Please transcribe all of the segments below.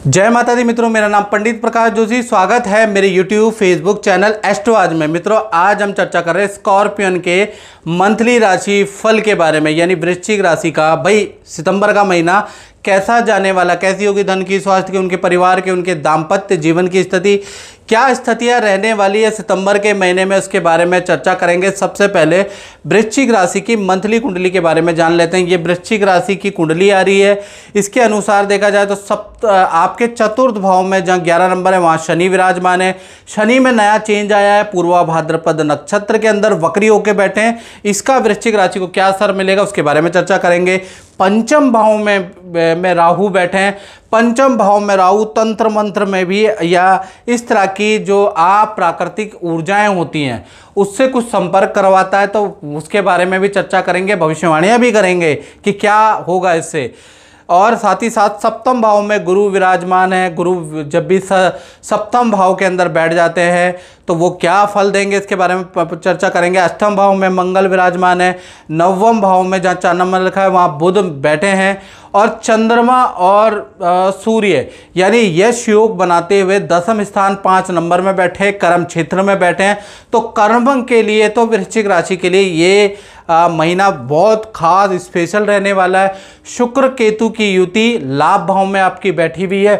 जय माता दी मित्रों, मेरा नाम पंडित प्रकाश जोशी। स्वागत है मेरे YouTube फेसबुक चैनल एस्ट्रो आज में। मित्रों, आज हम चर्चा कर रहे हैं स्कॉर्पियन के मंथली राशि फल के बारे में, यानी वृश्चिक राशि का। भाई सितंबर का महीना कैसा जाने वाला, कैसी होगी धन की, स्वास्थ्य की, उनके परिवार के, उनके दाम्पत्य जीवन की स्थिति, क्या स्थितियां रहने वाली है सितंबर के महीने में, उसके बारे में चर्चा करेंगे। सबसे पहले वृश्चिक राशि की मंथली कुंडली के बारे में जान लेते हैं। ये वृश्चिक राशि की कुंडली आ रही है। इसके अनुसार देखा जाए तो आपके चतुर्थ भाव में जहाँ 11 नंबर है वहाँ शनि विराजमान है। शनि में नया चेंज आया है, पूर्वा भाद्रपद नक्षत्र के अंदर वक्री होके बैठे हैं। इसका वृश्चिक राशि को क्या असर मिलेगा उसके बारे में चर्चा करेंगे। पंचम भाव में राहु बैठे हैं। पंचम भाव में राहु तंत्र मंत्र में भी या इस तरह की जो प्राकृतिक ऊर्जाएं होती हैं उससे कुछ संपर्क करवाता है, तो उसके बारे में भी चर्चा करेंगे। भविष्यवाणियां भी करेंगे कि क्या होगा इससे। और साथ ही साथ सप्तम भाव में गुरु विराजमान है। गुरु जब भी सप्तम भाव के अंदर बैठ जाते हैं तो वो क्या फल देंगे इसके बारे में चर्चा करेंगे। अष्टम भाव में मंगल विराजमान है। नवम भाव में जहाँ 4 नंबर लिखा है वहाँ बुध बैठे हैं। और चंद्रमा और सूर्य यानी यश योग बनाते हुए 10वें स्थान 5 नंबर में बैठे, कर्म क्षेत्र में बैठे हैं। तो कर्म के लिए तो वृश्चिक राशि के लिए ये महीना बहुत खास स्पेशल रहने वाला है। शुक्र केतु की युति लाभ भाव में आपकी बैठी हुई है।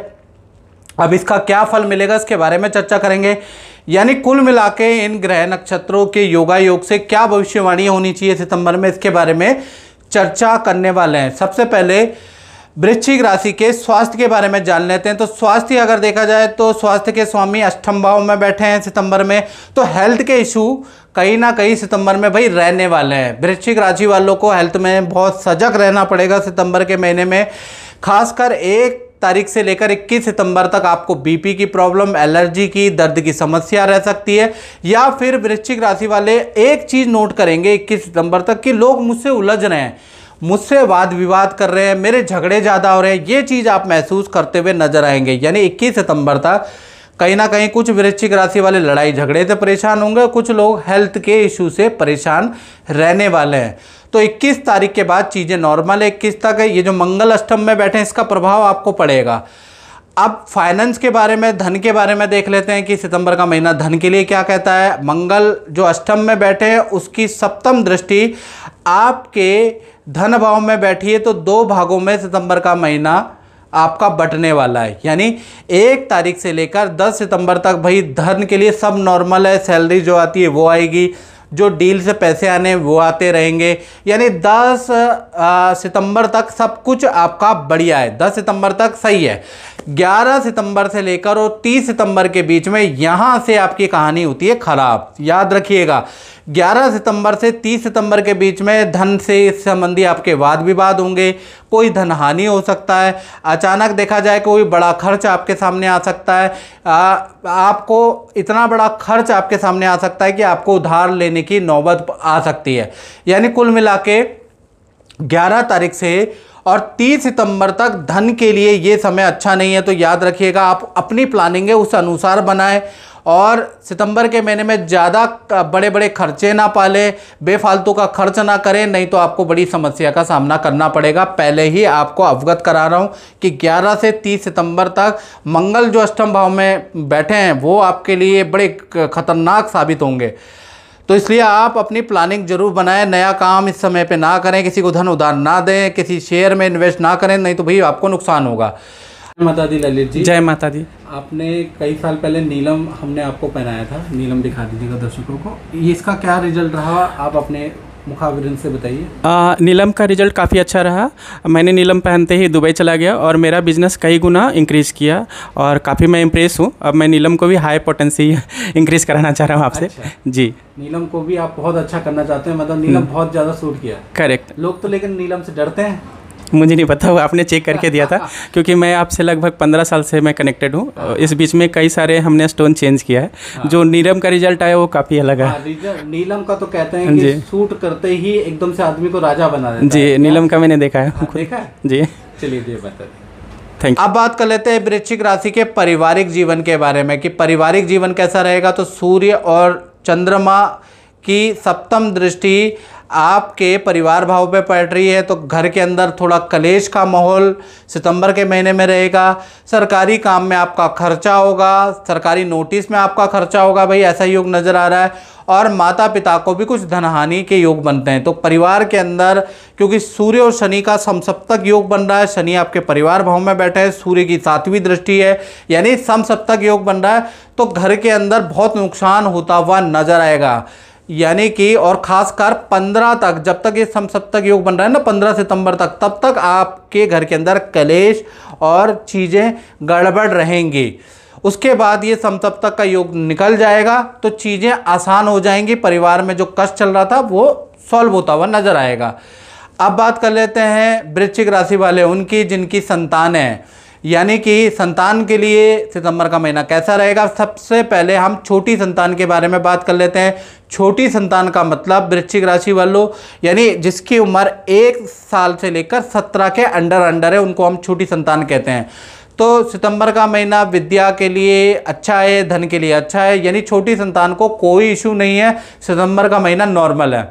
अब इसका क्या फल मिलेगा इसके बारे में चर्चा करेंगे। यानी कुल मिला के इन ग्रह नक्षत्रों के योगा योग से क्या भविष्यवाणी होनी चाहिए सितंबर में, इसके बारे में चर्चा करने वाले हैं। सबसे पहले वृश्चिक राशि के स्वास्थ्य के बारे में जान लेते हैं। तो स्वास्थ्य अगर देखा जाए तो स्वास्थ्य के स्वामी अष्टम भाव में बैठे हैं सितंबर में, तो हेल्थ के इशू कहीं ना कहीं सितंबर में भाई रहने वाले हैं। वृश्चिक राशि वालों को हेल्थ में बहुत सजग रहना पड़ेगा सितंबर के महीने में। खासकर 1 तारीख से लेकर 21 सितंबर तक आपको बीपी की प्रॉब्लम, एलर्जी की, दर्द की समस्या रह सकती है। या फिर वृश्चिक राशि वाले एक चीज़ नोट करेंगे 21 सितंबर तक कि लोग मुझसे उलझ रहे हैं, मुझसे वाद विवाद कर रहे हैं, मेरे झगड़े ज़्यादा हो रहे हैं। ये चीज़ आप महसूस करते हुए नजर आएंगे। यानी 21 सितंबर तक कहीं ना कहीं कुछ वृश्चिक राशि वाले लड़ाई झगड़े से परेशान होंगे, कुछ लोग हेल्थ के इशू से परेशान रहने वाले हैं। तो 21 तारीख के बाद चीज़ें नॉर्मल है। 21 तक है। ये जो मंगल अष्टम में बैठे हैं इसका प्रभाव आपको पड़ेगा। अब फाइनेंस के बारे में, धन के बारे में देख लेते हैं कि सितंबर का महीना धन के लिए क्या कहता है। मंगल जो अष्टम में बैठे हैं उसकी सप्तम दृष्टि आपके धन भाव में बैठी है। तो 2 भागों में सितंबर का महीना आपका बंटने वाला है। यानी 1 तारीख से लेकर 10 सितंबर तक भाई धन के लिए सब नॉर्मल है। सैलरी जो आती है वो आएगी, जो डील से पैसे आने वो आते रहेंगे। यानी 10 सितंबर तक सब कुछ आपका बढ़िया है। 10 सितंबर तक सही है। 11 सितंबर से लेकर और 30 सितंबर के बीच में यहाँ से आपकी कहानी होती है खराब। याद रखिएगा, 11 सितंबर से 30 सितंबर के बीच में धन से संबंधी आपके वाद विवाद होंगे, कोई धन हानि हो सकता है। अचानक देखा जाए कोई बड़ा खर्च आपके सामने आ सकता है। आपको इतना बड़ा खर्च आपके सामने आ सकता है कि आपको उधार लेने की नौबत आ सकती है। यानी कुल मिला के 11 तारीख से और 30 सितंबर तक धन के लिए ये समय अच्छा नहीं है। तो याद रखिएगा, आप अपनी प्लानिंग है उस अनुसार बनाएं और सितंबर के महीने में ज़्यादा बड़े बड़े खर्चे ना पालें, बेफालतू का खर्च ना करें, नहीं तो आपको बड़ी समस्या का सामना करना पड़ेगा। पहले ही आपको अवगत करा रहा हूँ कि 11 से 30 सितंबर तक मंगल जो अष्टम भाव में बैठे हैं वो आपके लिए बड़े खतरनाक साबित होंगे। तो इसलिए आप अपनी प्लानिंग जरूर बनाएं। नया काम इस समय पे ना करें, किसी को धन उधार ना दें, किसी शेयर में इन्वेस्ट ना करें, नहीं तो भाई आपको नुकसान होगा। माता दी ललित जी। जय माता दी। आपने कई साल पहले नीलम हमने आपको पहनाया था, नीलम दिखा दीजिएगा दर्शकों को। ये इसका क्या रिजल्ट रहा, आप अपने मुखावरण से बताइए। नीलम का रिजल्ट काफ़ी अच्छा रहा। मैंने नीलम पहनते ही दुबई चला गया और मेरा बिज़नेस कई गुना इंक्रीज़ किया और काफ़ी मैं इम्प्रेस हूँ। अब मैं नीलम को भी हाई पोटेंसी इंक्रीज़ कराना चाह रहा हूँ आपसे। अच्छा। जी, नीलम को भी आप बहुत अच्छा करना चाहते हैं, मतलब नीलम बहुत ज़्यादा सूट किया। करेक्ट। लोग तो लेकिन नीलम से डरते हैं। मुझे नहीं पता, वो आपने चेक करके दिया था क्योंकि मैं आपसे लगभग 15 साल से मैं कनेक्टेड हूँ। इस बीच में कई सारे हमने स्टोन चेंज किया है। जो नीलम का रिजल्ट आया वो काफ़ी अलग है। नीलम का तो कहते हैं कि सूट करते ही एकदम से आदमी को राजा बना देता है। जी, नीलम का मैंने देखा है। देखा है जी, चलिए जी बता। Thank you. अब बात कर लेते हैं वृश्चिक राशि के पारिवारिक जीवन के बारे में कि पारिवारिक जीवन कैसा रहेगा। तो सूर्य और चंद्रमा कि सप्तम दृष्टि आपके परिवार भाव पे पड़ रही है, तो घर के अंदर थोड़ा कलेश का माहौल सितंबर के महीने में रहेगा। सरकारी काम में आपका खर्चा होगा, सरकारी नोटिस में आपका खर्चा होगा भाई, ऐसा योग नज़र आ रहा है। और माता पिता को भी कुछ धनहानि के योग बनते हैं। तो परिवार के अंदर, क्योंकि सूर्य और शनि का समसप्तक योग बन रहा है, शनि आपके परिवार भाव में बैठे हैं, सूर्य की 7वीं दृष्टि है, यानी समसप्तक योग बन रहा है, तो घर के अंदर बहुत नुकसान होता हुआ नजर आएगा। यानी कि और खासकर 15 तक, जब तक ये समसप्तक योग बन रहा है ना 15 सितंबर तक, तब तक आपके घर के अंदर कलेश और चीज़ें गड़बड़ रहेंगी। उसके बाद ये समसप्तक का योग निकल जाएगा तो चीज़ें आसान हो जाएंगी, परिवार में जो कष्ट चल रहा था वो सॉल्व होता हुआ नजर आएगा। अब बात कर लेते हैं वृश्चिक राशि वाले उनकी जिनकी संतान है, यानी कि संतान के लिए सितंबर का महीना कैसा रहेगा। सबसे पहले हम छोटी संतान के बारे में बात कर लेते हैं। छोटी संतान का मतलब वृश्चिक राशि वालों, यानी जिसकी उम्र 1 साल से लेकर 17 के अंडर है, उनको हम छोटी संतान कहते हैं। तो सितंबर का महीना विद्या के लिए अच्छा है, धन के लिए अच्छा है, यानी छोटी संतान को कोई इशू नहीं है, सितंबर का महीना नॉर्मल है।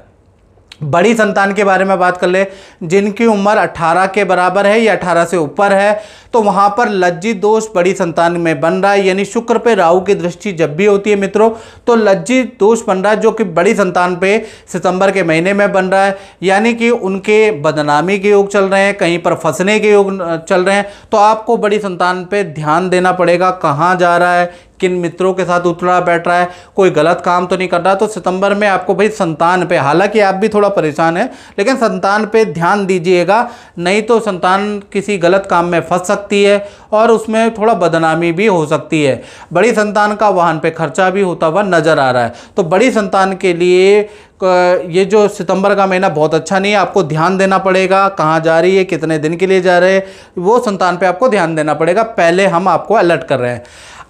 बड़ी संतान के बारे में बात कर ले, जिनकी उम्र 18 के बराबर है या 18 से ऊपर है, तो वहाँ पर लज्जित दोष बड़ी संतान में बन रहा है, यानी शुक्र पे राहु की दृष्टि जब भी होती है मित्रों, तो लज्जित दोष बन रहा है, जो कि बड़ी संतान पे सितंबर के महीने में बन रहा है। यानी कि उनके बदनामी के योग चल रहे हैं, कहीं पर फंसने के योग चल रहे हैं, तो आपको बड़ी संतान पे ध्यान देना पड़ेगा, कहाँ जा रहा है, किन मित्रों के साथ उठ रहा बैठ रहा है, कोई गलत काम तो नहीं कर रहा। तो सितंबर में आपको भाई संतान पे, हालांकि आप भी थोड़ा परेशान है, लेकिन संतान पे ध्यान दीजिएगा, नहीं तो संतान किसी गलत काम में फंस सकती है और उसमें थोड़ा बदनामी भी हो सकती है। बड़ी संतान का वाहन पे खर्चा भी होता हुआ नजर आ रहा है। तो बड़ी संतान के लिए ये जो सितंबर का महीना बहुत अच्छा नहीं है, आपको ध्यान देना पड़ेगा, कहाँ जा रही है, कितने दिन के लिए जा रहे हैं, वो संतान पे आपको ध्यान देना पड़ेगा। पहले हम आपको अलर्ट कर रहे हैं।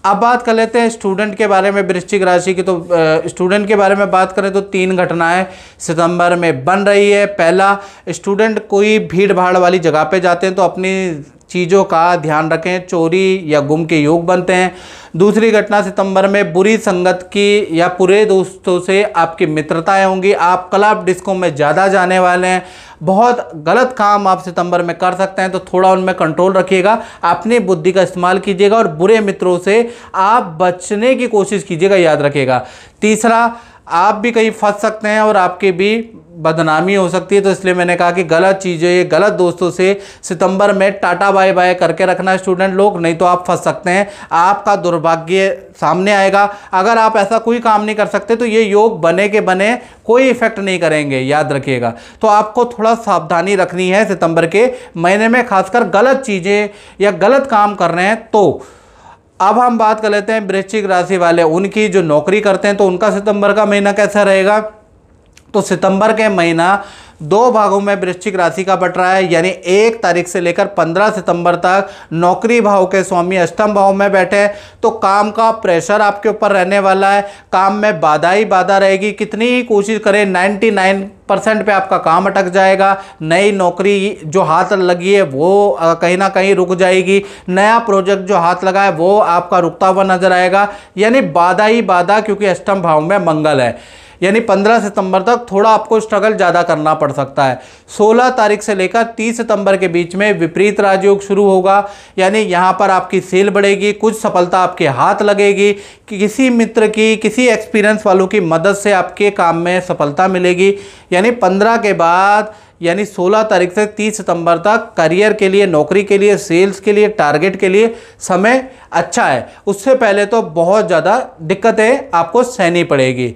अब बात कर लेते हैं स्टूडेंट के बारे में, वृश्चिक राशि की। तो स्टूडेंट के बारे में बात करें तो 3 घटनाएं सितंबर में बन रही है। पहला, स्टूडेंट कोई भीड़ भाड़ वाली जगह पे जाते हैं तो अपनी चीज़ों का ध्यान रखें, चोरी या गुम के योग बनते हैं। दूसरी घटना, सितंबर में बुरी संगत की या बुरे दोस्तों से आपकी मित्रताएं होंगी, आप क्लब डिस्को में ज़्यादा जाने वाले हैं, बहुत गलत काम आप सितंबर में कर सकते हैं, तो थोड़ा उनमें कंट्रोल रखिएगा, अपनी बुद्धि का इस्तेमाल कीजिएगा और बुरे मित्रों से आप बचने की कोशिश कीजिएगा, याद रखिएगा। तीसरा, आप भी कहीं फंस सकते हैं और आपकी भी बदनामी हो सकती है, तो इसलिए मैंने कहा कि गलत चीज़ें, गलत दोस्तों से सितंबर में टाटा बाय बाय करके रखना स्टूडेंट लोग, नहीं तो आप फंस सकते हैं, आपका दुर्भाग्य सामने आएगा। अगर आप ऐसा कोई काम नहीं कर सकते तो ये योग बने के बने कोई इफेक्ट नहीं करेंगे, याद रखिएगा। तो आपको थोड़ा सावधानी रखनी है सितंबर के महीने में, खासकर गलत चीज़ें या गलत काम कर रहे हैं तो। अब हम बात कर लेते हैं वृश्चिक राशि वाले उनकी जो नौकरी करते हैं, तो उनका सितंबर का महीना कैसा रहेगा। तो सितंबर के महीना 2 भागों में वृश्चिक राशि का बट रहा है, यानी 1 तारीख से लेकर 15 सितंबर तक नौकरी भाव के स्वामी अष्टम भाव में बैठे हैं, तो काम का प्रेशर आपके ऊपर रहने वाला है, काम में बाधा ही बाधा रहेगी, कितनी ही कोशिश करें 99% पे आपका काम अटक जाएगा। नई नौकरी जो हाथ लगी है वो कहीं ना कहीं रुक जाएगी, नया प्रोजेक्ट जो हाथ लगा है वो आपका रुकता हुआ नजर आएगा, यानी बाधा ही बाधा, क्योंकि अष्टम भाव में मंगल है। यानी 15 सितंबर तक थोड़ा आपको स्ट्रगल ज़्यादा करना पड़ सकता है। 16 तारीख से लेकर 30 सितंबर के बीच में विपरीत राजयोग शुरू होगा, यानी यहाँ पर आपकी सेल बढ़ेगी, कुछ सफलता आपके हाथ लगेगी, किसी मित्र की, किसी एक्सपीरियंस वालों की मदद से आपके काम में सफलता मिलेगी। यानी 15 के बाद, यानी 16 तारीख से 30 सितंबर तक करियर के लिए, नौकरी के लिए, सेल्स के लिए, टारगेट के लिए समय अच्छा है। उससे पहले तो बहुत ज़्यादा दिक्कतें आपको सहनी पड़ेगी।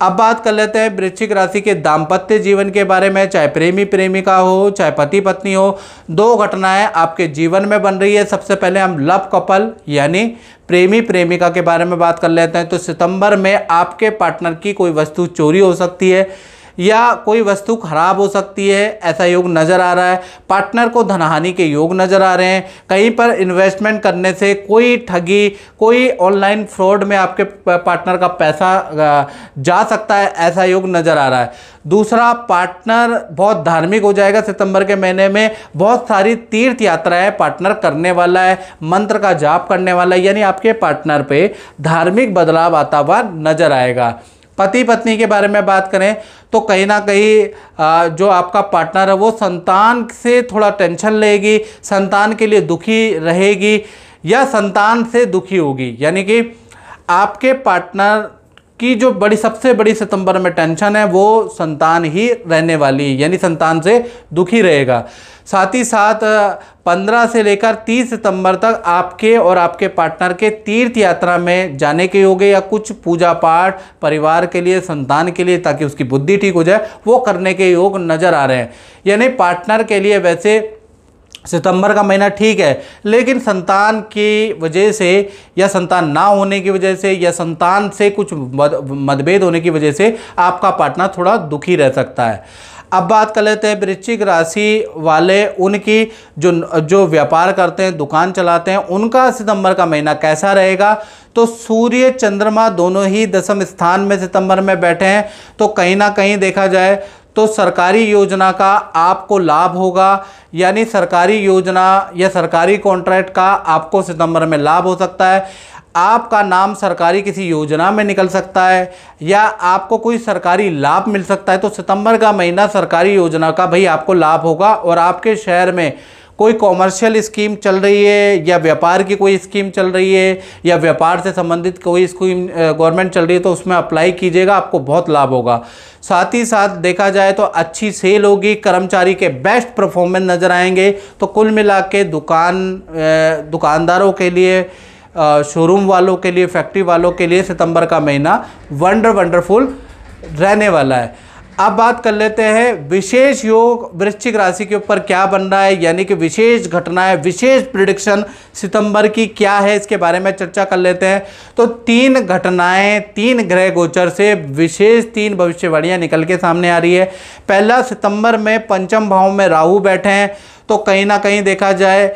अब बात कर लेते हैं वृश्चिक राशि के दाम्पत्य जीवन के बारे में, चाहे प्रेमी प्रेमिका हो, चाहे पति पत्नी हो, 2 घटनाएं आपके जीवन में बन रही है। सबसे पहले हम लव कपल यानी प्रेमी प्रेमिका के बारे में बात कर लेते हैं। तो सितंबर में आपके पार्टनर की कोई वस्तु चोरी हो सकती है या कोई वस्तु खराब हो सकती है, ऐसा योग नज़र आ रहा है। पार्टनर को धनहानि के योग नज़र आ रहे हैं, कहीं पर इन्वेस्टमेंट करने से कोई ठगी, कोई ऑनलाइन फ्रॉड में आपके पार्टनर का पैसा जा सकता है, ऐसा योग नज़र आ रहा है। दूसरा, पार्टनर बहुत धार्मिक हो जाएगा सितंबर के महीने में, बहुत सारी तीर्थ यात्राएं पार्टनर करने वाला है, मंत्र का जाप करने वाला है, यानी आपके पार्टनर पे धार्मिक बदलाव आता हुआ नजर आएगा। पति पत्नी के बारे में बात करें तो कहीं ना कहीं जो आपका पार्टनर है वो संतान से थोड़ा टेंशन लेगी, संतान के लिए दुखी रहेगी या संतान से दुखी होगी। यानी कि आपके पार्टनर की जो सबसे बड़ी सितंबर में टेंशन है वो संतान ही रहने वाली, यानी संतान से दुखी रहेगा। साथ ही साथ 15 से लेकर 30 सितंबर तक आपके और आपके पार्टनर के तीर्थ यात्रा में जाने के योग या कुछ पूजा पाठ परिवार के लिए, संतान के लिए, ताकि उसकी बुद्धि ठीक हो जाए, वो करने के योग नज़र आ रहे हैं। यानी पार्टनर के लिए वैसे सितंबर का महीना ठीक है, लेकिन संतान की वजह से या संतान ना होने की वजह से या संतान से कुछ मतभेद होने की वजह से आपका पार्टनर थोड़ा दुखी रह सकता है। अब बात कर लेते हैं वृश्चिक राशि वाले, उनकी जो व्यापार करते हैं, दुकान चलाते हैं, उनका सितंबर का महीना कैसा रहेगा। तो सूर्य चंद्रमा दोनों ही दशम स्थान में सितंबर में बैठे हैं, तो कहीं ना कहीं देखा जाए तो सरकारी योजना का आपको लाभ होगा, यानी सरकारी योजना या सरकारी कॉन्ट्रैक्ट का आपको सितंबर में लाभ हो सकता है। आपका नाम सरकारी किसी योजना में निकल सकता है या आपको कोई सरकारी लाभ मिल सकता है। तो सितंबर का महीना सरकारी योजना का भाई आपको लाभ होगा। और आपके शहर में कोई कॉमर्शियल स्कीम चल रही है या व्यापार की कोई स्कीम चल रही है या व्यापार से संबंधित कोई स्कीम गवर्नमेंट चल रही है तो उसमें अप्लाई कीजिएगा, आपको बहुत लाभ होगा। साथ ही साथ देखा जाए तो अच्छी सेल होगी, कर्मचारी के बेस्ट परफॉर्मेंस नज़र आएंगे। तो कुल मिला के दुकानदारों के लिए, शोरूम वालों के लिए, फैक्ट्री वालों के लिए सितंबर का महीना वंडरफुल रहने वाला है। अब बात कर लेते हैं विशेष योग वृश्चिक राशि के ऊपर क्या बन रहा है, यानी कि विशेष घटनाएं, विशेष प्रिडिक्शन सितंबर की क्या है, इसके बारे में चर्चा कर लेते हैं। तो 3 घटनाएं, 3 ग्रह गोचर से विशेष 3 भविष्यवाणियां निकल के सामने आ रही है। पहला, सितंबर में पंचम भाव में राहु बैठे हैं, तो कहीं ना कहीं देखा जाए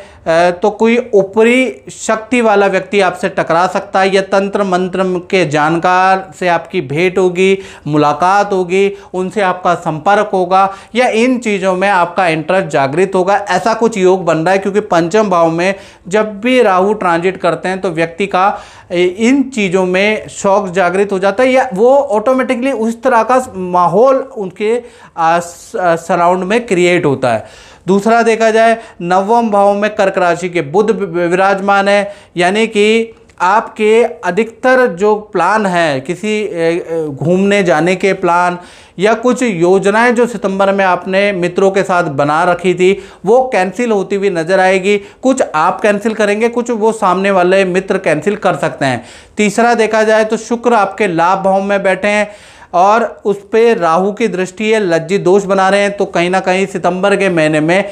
तो कोई ऊपरी शक्ति वाला व्यक्ति आपसे टकरा सकता है या तंत्र मंत्र के जानकार से आपकी भेंट होगी, मुलाकात होगी, उनसे आपका संपर्क होगा या इन चीज़ों में आपका इंटरेस्ट जागृत होगा। ऐसा कुछ योग बन रहा है, क्योंकि पंचम भाव में जब भी राहु ट्रांजिट करते हैं तो व्यक्ति का इन चीज़ों में शौक जागृत हो जाता है या वो ऑटोमेटिकली उस तरह का माहौल उनके सराउंड में क्रिएट होता है। दूसरा देखा जाए, नवम भाव में कर्क राशि के बुध विराजमान है, यानी कि आपके अधिकतर जो प्लान है, किसी घूमने जाने के प्लान या कुछ योजनाएं जो सितंबर में आपने मित्रों के साथ बना रखी थी वो कैंसिल होती हुई नजर आएगी। कुछ आप कैंसिल करेंगे, कुछ वो सामने वाले मित्र कैंसिल कर सकते हैं। तीसरा देखा जाए तो शुक्र आपके लाभ भाव में बैठे हैं और उस पर राहु की दृष्टि है, लज्जित दोष बना रहे हैं। तो कहीं ना कहीं सितंबर के महीने में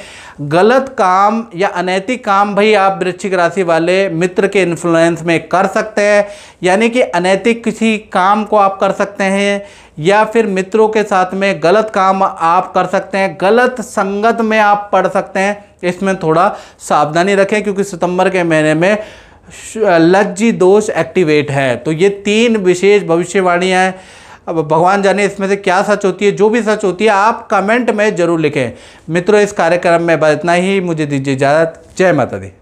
गलत काम या अनैतिक काम भाई आप वृश्चिक राशि वाले मित्र के इन्फ्लुएंस में कर सकते हैं, यानी कि अनैतिक किसी काम को आप कर सकते हैं या फिर मित्रों के साथ में गलत काम आप कर सकते हैं, गलत संगत में आप पड़ सकते हैं। इसमें थोड़ा सावधानी रखें, क्योंकि सितंबर के महीने में लज्जित दोष एक्टिवेट है। तो ये 3 विशेष भविष्यवाणियाँ हैं। अब भगवान जाने इसमें से क्या सच होती है। जो भी सच होती है आप कमेंट में ज़रूर लिखें। मित्रों, इस कार्यक्रम में बस इतना ही। मुझे दीजिए इजाज़त। जय माता दी।